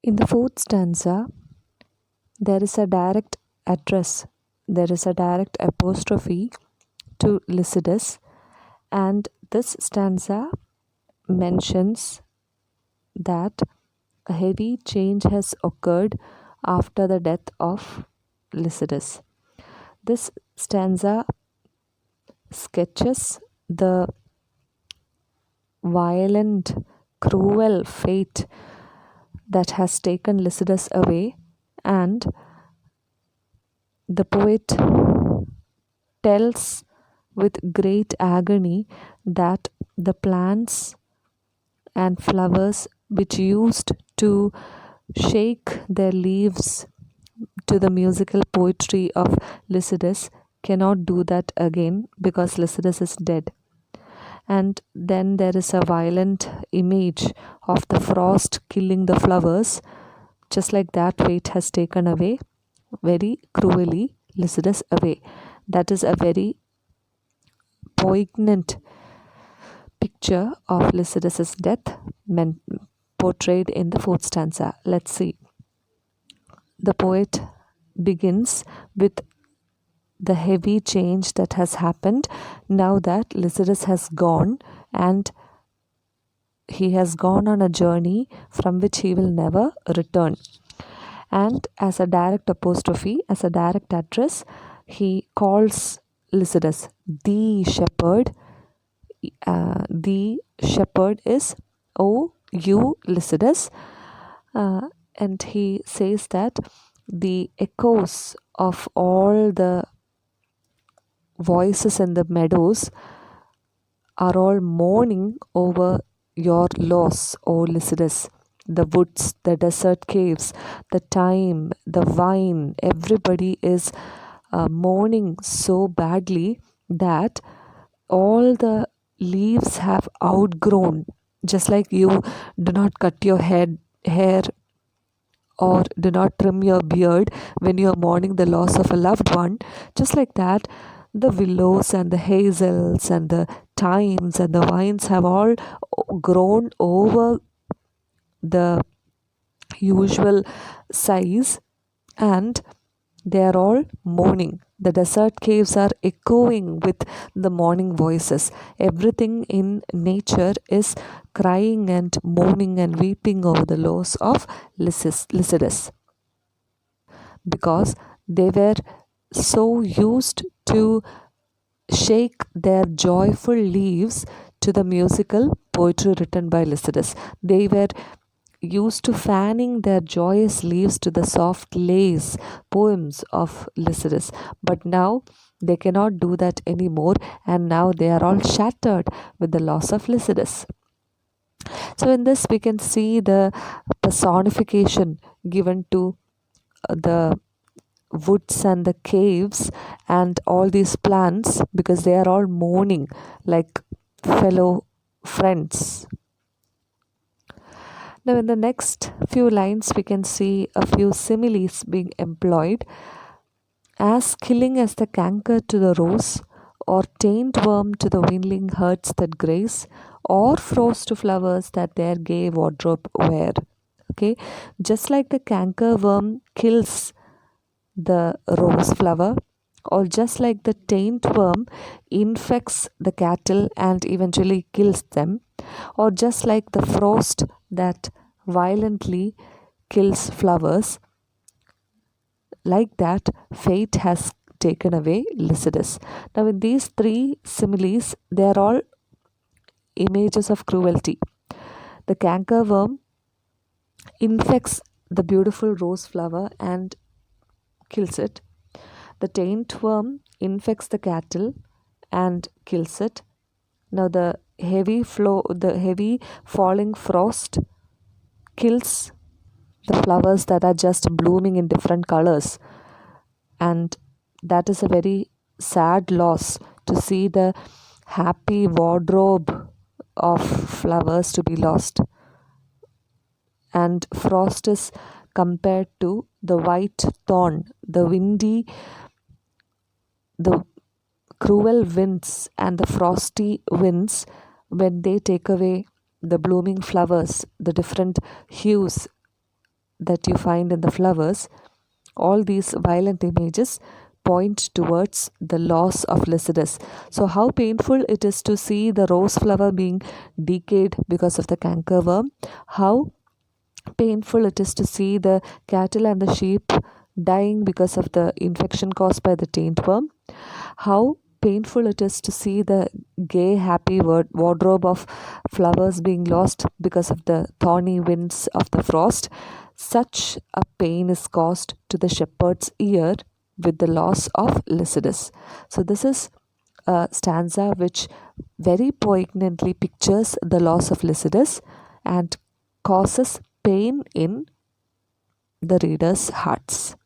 In the fourth stanza, there is a direct address, there is a direct apostrophe to Lycidas, and this stanza mentions that a heavy change has occurred after the death of Lycidas. This stanza sketches the violent, cruel fate that has taken Lycidas away, and the poet tells with great agony that the plants and flowers which used to shake their leaves to the musical poetry of Lycidas cannot do that again because Lycidas is dead. And then there is a violent image of the frost killing the flowers. Just like that, fate has taken away very cruelly Lycidas away. That is a very poignant picture of Lycidas' death portrayed in the fourth stanza. Let's see. The poet begins with the heavy change that has happened now that Lycidas has gone, and he has gone on a journey from which he will never return. And as a direct apostrophe, as a direct address, he calls Lycidas the shepherd. The shepherd is, "O you Lycidas," and he says that the echoes of all the voices in the meadows are all mourning over your loss, O Lycidas. The woods, the desert caves, the thyme, the vine, everybody is mourning so badly that all the leaves have outgrown. Just like you do not cut your hair or do not trim your beard when you are mourning the loss of a loved one, just like that, the willows and the hazels and the thymes and the vines have all grown over the usual size, and they are all mourning. The desert caves are echoing with the mourning voices. Everything in nature is crying and mourning and weeping over the loss of Lycidas, because they were so used to shake their joyful leaves to the musical poetry written by Lycidas. They were used to fanning their joyous leaves to the soft lace poems of Lycidas. But now they cannot do that anymore, and now they are all shattered with the loss of Lycidas. So in this we can see the personification given to the woods and the caves and all these plants, because they are all mourning like fellow friends. Now in the next few lines we can see a few similes being employed. As killing as the canker to the rose, or taint worm to the windling herds that graze, or frost to flowers that their gay wardrobe wear. Okay, just like the canker worm kills the rose flower, or just like the taint worm infects the cattle and eventually kills them, or just like the frost that violently kills flowers, like that fate has taken away Lycidas. Now in these three similes, they are all images of cruelty. The canker worm infects the beautiful rose flower and kills it. The taint worm infects the cattle and kills it. Now the heavy falling frost kills the flowers that are just blooming in different colors, and that is a very sad loss to see the happy wardrobe of flowers to be lost. And frost is compared to the white thorn, the cruel winds and the frosty winds, when they take away the blooming flowers, the different hues that you find in the flowers, all these violent images point towards the loss of Lycidas. So, how painful it is to see the rose flower being decayed because of the cankerworm, how painful it is to see the cattle and the sheep dying because of the infection caused by the taintworm, how painful it is to see the gay, happy wardrobe of flowers being lost because of the thorny winds of the frost. Such a pain is caused to the shepherd's ear with the loss of Lycidas. So, this is a stanza which very poignantly pictures the loss of Lycidas and causes pain in the reader's hearts.